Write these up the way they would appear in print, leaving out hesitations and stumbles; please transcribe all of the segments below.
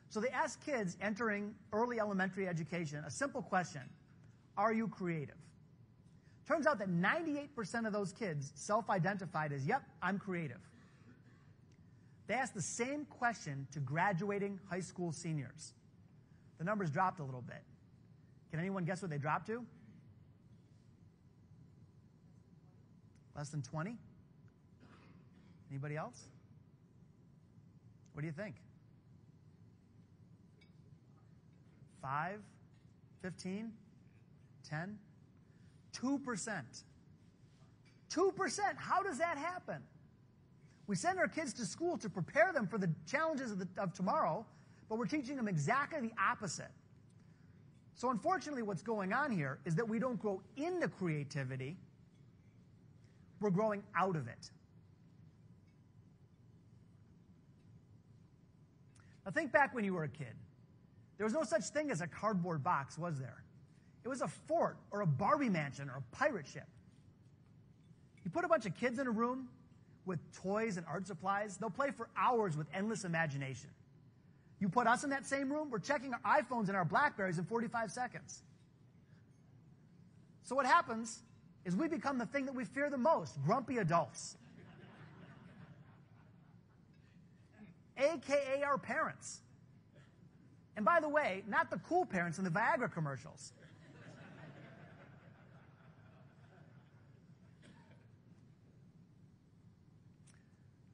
So they asked kids entering early elementary education a simple question: are you creative? Turns out that 98% of those kids self-identified as, yep, I'm creative. They asked the same question to graduating high school seniors. The numbers dropped a little bit. Can anyone guess what they dropped to? Less than 20? Anybody else? What do you think? 5? 15? 10? 2%. 2%. How does that happen? We send our kids to school to prepare them for the challenges of tomorrow, but we're teaching them exactly the opposite. So unfortunately, what's going on here is that we don't grow into creativity, we're growing out of it. Now think back when you were a kid. There was no such thing as a cardboard box, was there? It was a fort or a Barbie mansion or a pirate ship. You put a bunch of kids in a room with toys and art supplies, they'll play for hours with endless imagination. You put us in that same room, we're checking our iPhones and our BlackBerries in 45 seconds. So what happens is we become the thing that we fear the most, grumpy adults. AKA our parents. And by the way, not the cool parents in the Viagra commercials.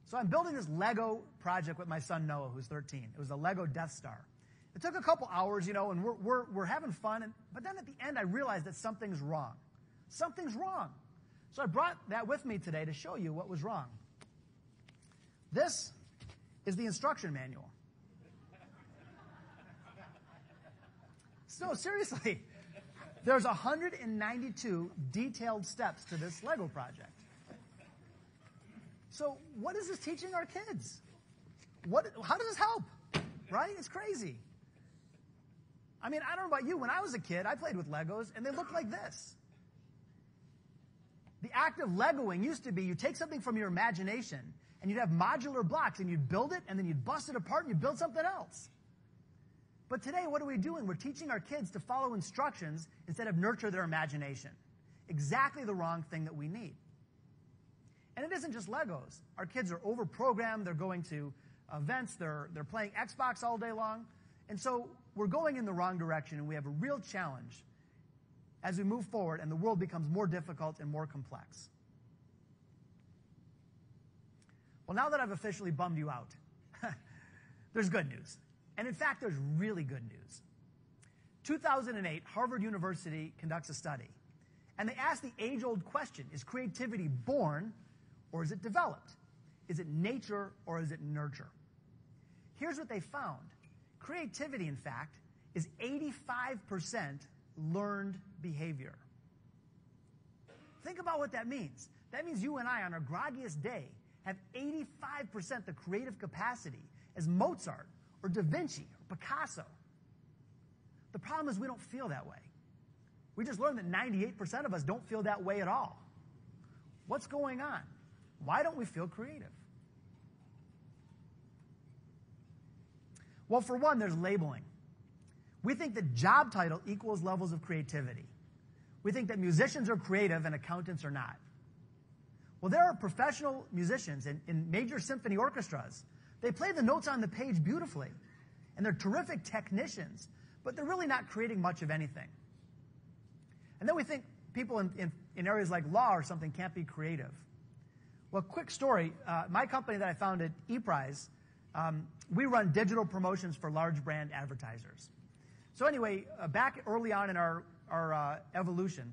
So I'm building this Lego project with my son Noah, who's 13. It was a Lego Death Star. It took a couple hours, and we're having fun. But then at the end, I realized that something's wrong. Something's wrong. So I brought that with me today to show you what was wrong. This is the instruction manual. So seriously, there's 192 detailed steps to this Lego project. So what is this teaching our kids? How does this help? Right? It's crazy. I mean, I don't know about you. When I was a kid, I played with Legos, and they looked like this. The act of Legoing used to be you take something from your imagination, and you'd have modular blocks, and you'd build it, and then you'd bust it apart, and you'd build something else. But today, what are we doing? We're teaching our kids to follow instructions instead of nurture their imagination. Exactly the wrong thing that we need. And it isn't just Legos. Our kids are overprogrammed. They're going to events. They're playing Xbox all day long. And so we're going in the wrong direction, and we have a real challenge as we move forward and the world becomes more difficult and more complex. Well, now that I've officially bummed you out, there's good news. And in fact, there's really good news. 2008, Harvard University conducts a study, and they ask the age-old question, is creativity born or is it developed? Is it nature or is it nurture? Here's what they found. Creativity, in fact, is 85% learned behavior. Think about what that means. That means you and I, on our groggiest day, have 85% the creative capacity as Mozart or Da Vinci or Picasso. The problem is we don't feel that way. We just learned that 98% of us don't feel that way at all. What's going on? Why don't we feel creative? Well, for one, there's labeling. We think that job title equals levels of creativity. We think that musicians are creative and accountants are not. Well, there are professional musicians in major symphony orchestras. They play the notes on the page beautifully, and they're terrific technicians, but they're really not creating much of anything. And then we think people in areas like law or something can't be creative. Well, quick story. My company that I founded, ePrize, we run digital promotions for large brand advertisers. So anyway, back early on in our evolution,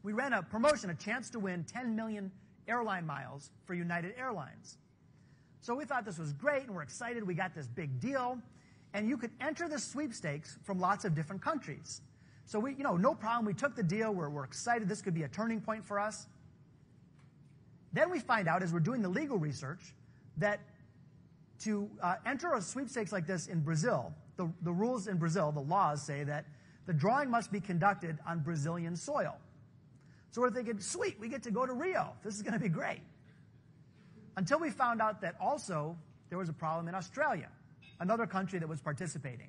we ran a promotion, a chance to win 10 million airline miles for United Airlines. So we thought this was great, and we're excited. We got this big deal. And you could enter the sweepstakes from lots of different countries. So we, no problem. We took the deal. We're excited. This could be a turning point for us. Then we find out, as we're doing the legal research, that to enter a sweepstakes like this in Brazil, the rules in Brazil, the laws say that the drawing must be conducted on Brazilian soil. So we're thinking, sweet, we get to go to Rio. This is going to be great. Until we found out that also there was a problem in Australia. another country that was participating.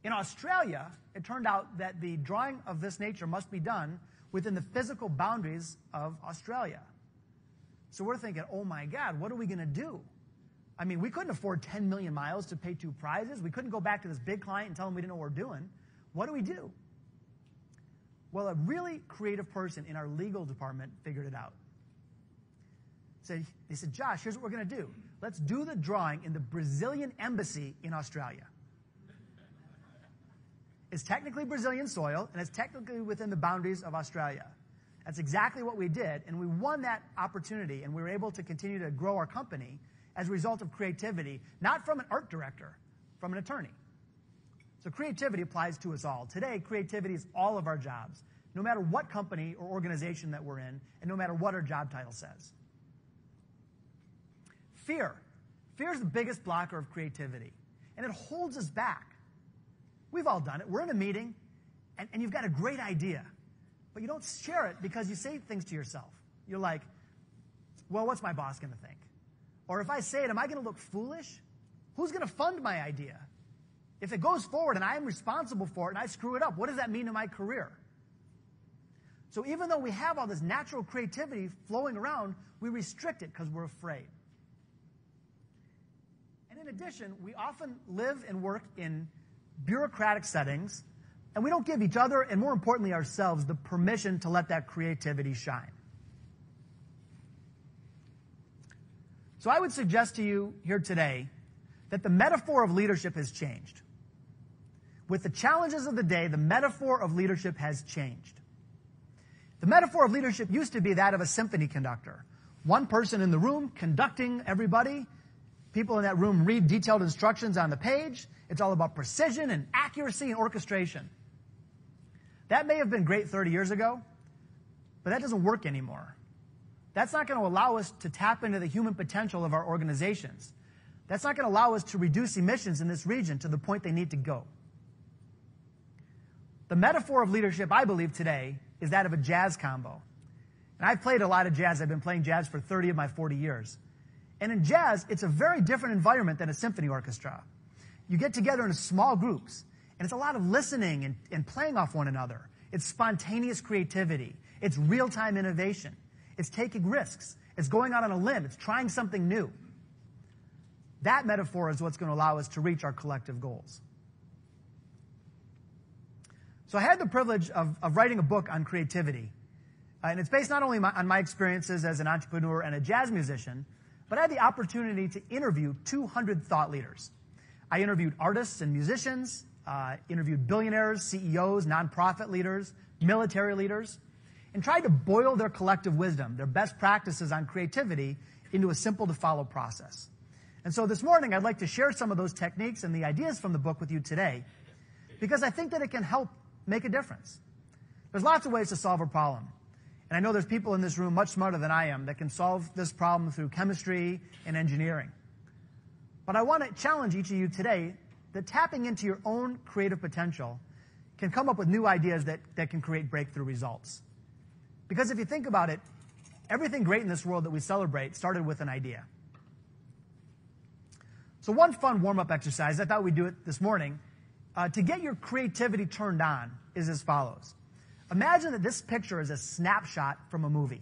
In Australia, it turned out that the drawing of this nature must be done within the physical boundaries of Australia. So we're thinking, oh my God, what are we going to do? I mean, we couldn't afford 10 million miles to pay 2 prizes. We couldn't go back to this big client and tell them we didn't know what we're doing. What do we do? Well, a really creative person in our legal department figured it out. They said, Josh, here's what we're going to do. Let's do the drawing in the Brazilian embassy in Australia. It's technically Brazilian soil, and it's technically within the boundaries of Australia. That's exactly what we did, and we won that opportunity, and we were able to continue to grow our company as a result of creativity, not from an art director, from an attorney. So creativity applies to us all. Today, creativity is all of our jobs, no matter what company or organization that we're in, and no matter what our job title says. Fear. Fear is the biggest blocker of creativity, and it holds us back. We've all done it. We're in a meeting, and you've got a great idea, but you don't share it because you say things to yourself. You're like, well, what's my boss going to think? Or if I say it, am I going to look foolish? Who's going to fund my idea? If it goes forward and I'm responsible for it and I screw it up, what does that mean to my career? So even though we have all this natural creativity flowing around, we restrict it because we're afraid. And in addition, we often live and work in bureaucratic settings, and we don't give each other, and more importantly ourselves, the permission to let that creativity shine. So I would suggest to you here today that the metaphor of leadership has changed. With the challenges of the day, the metaphor of leadership has changed. The metaphor of leadership used to be that of a symphony conductor. One person in the room conducting everybody. People in that room read detailed instructions on the page. It's all about precision and accuracy and orchestration. That may have been great 30 years ago, but that doesn't work anymore. That's not going to allow us to tap into the human potential of our organizations. That's not going to allow us to reduce emissions in this region to the point they need to go. The metaphor of leadership, I believe, today is that of a jazz combo. And I've played a lot of jazz. I've been playing jazz for 30 of my 40 years. And in jazz, it's a very different environment than a symphony orchestra. You get together in small groups, and it's a lot of listening and playing off one another. It's spontaneous creativity. It's real-time innovation. It's taking risks. It's going out on a limb. It's trying something new. That metaphor is what's going to allow us to reach our collective goals. So I had the privilege of writing a book on creativity. And it's based not only on my experiences as an entrepreneur and a jazz musician, but I had the opportunity to interview 200 thought leaders. I interviewed artists and musicians, interviewed billionaires, CEOs, nonprofit leaders, military leaders, and tried to boil their collective wisdom, their best practices on creativity, into a simple-to-follow process. And so this morning, I'd like to share some of those techniques and the ideas from the book with you today, because I think that it can help make a difference. There's lots of ways to solve a problem. And I know there's people in this room much smarter than I am that can solve this problem through chemistry and engineering. But I want to challenge each of you today that tapping into your own creative potential can come up with new ideas that can create breakthrough results. Because if you think about it, everything great in this world that we celebrate started with an idea. So one fun warm-up exercise, I thought we'd do it this morning, to get your creativity turned on is as follows. Imagine that this picture is a snapshot from a movie.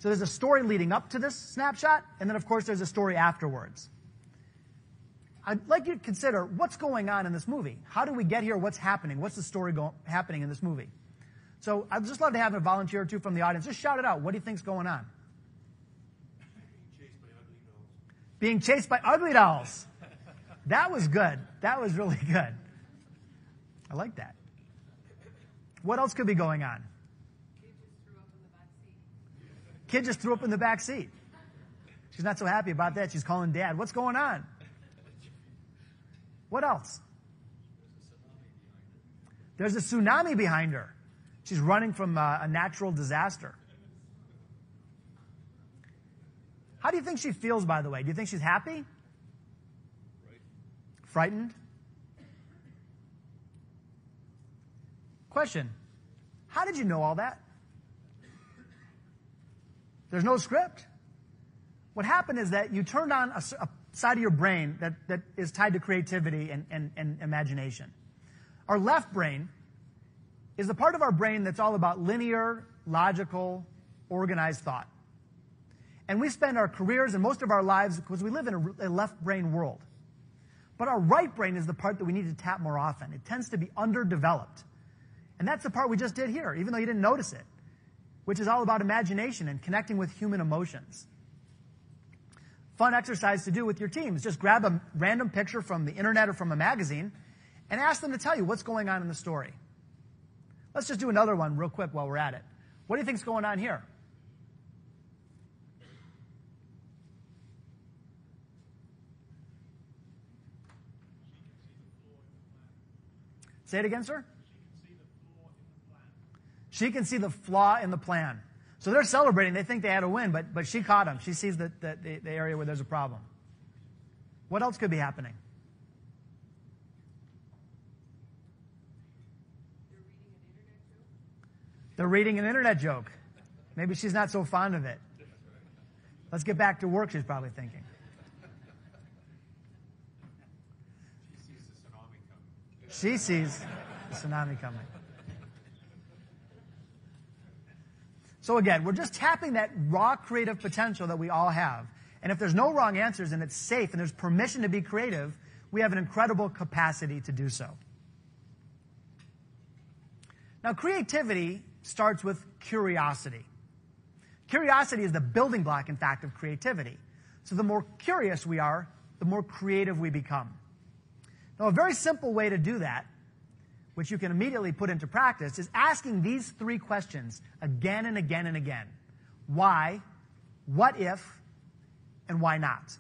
So there's a story leading up to this snapshot, and then, of course, there's a story afterwards. I'd like you to consider what's going on in this movie. How do we get here? What's happening? What's the story happening in this movie? So I'd just love to have a volunteer or two from the audience. Just shout it out. What do you think's going on? Being chased by ugly dolls. That was good. That was really good. I like that. What else could be going on? Kid just threw up in the back seat. She's not so happy about that. She's calling Dad. What's going on? What else? There's a tsunami behind her. She's running from a natural disaster. How do you think she feels, by the way? Do you think she's happy? Frightened? Question. How did you know all that? There's no script. What happened is that you turned on side of your brain that is tied to creativity and imagination. Our left brain is the part of our brain that's all about linear, logical, organized thought. And we spend our careers and most of our lives, because we live in a left brain world. But our right brain is the part that we need to tap more often. It tends to be underdeveloped. And that's the part we just did here, even though you didn't notice it, which is all about imagination and connecting with human emotions. Fun exercise to do with your teams. Just grab a random picture from the internet or from a magazine and ask them to tell you what's going on in the story. Let's just do another one real quick while we're at it. What do you think's going on here? Say it again, sir? She can see the flaw in the plan. So they're celebrating. They think they had a win, but she caught him. She sees the area where there's a problem. What else could be happening? They're reading an internet joke. Maybe she's not so fond of it. Let's get back to work, she's probably thinking. She sees the tsunami coming. So again, we're just tapping that raw creative potential that we all have. And if there's no wrong answers and it's safe and there's permission to be creative, we have an incredible capacity to do so. Now, creativity starts with curiosity. Curiosity is the building block, in fact, of creativity. So the more curious we are, the more creative we become. Now, a very simple way to do that, which you can immediately put into practice, is asking these three questions again and again and again. Why, what if, and why not?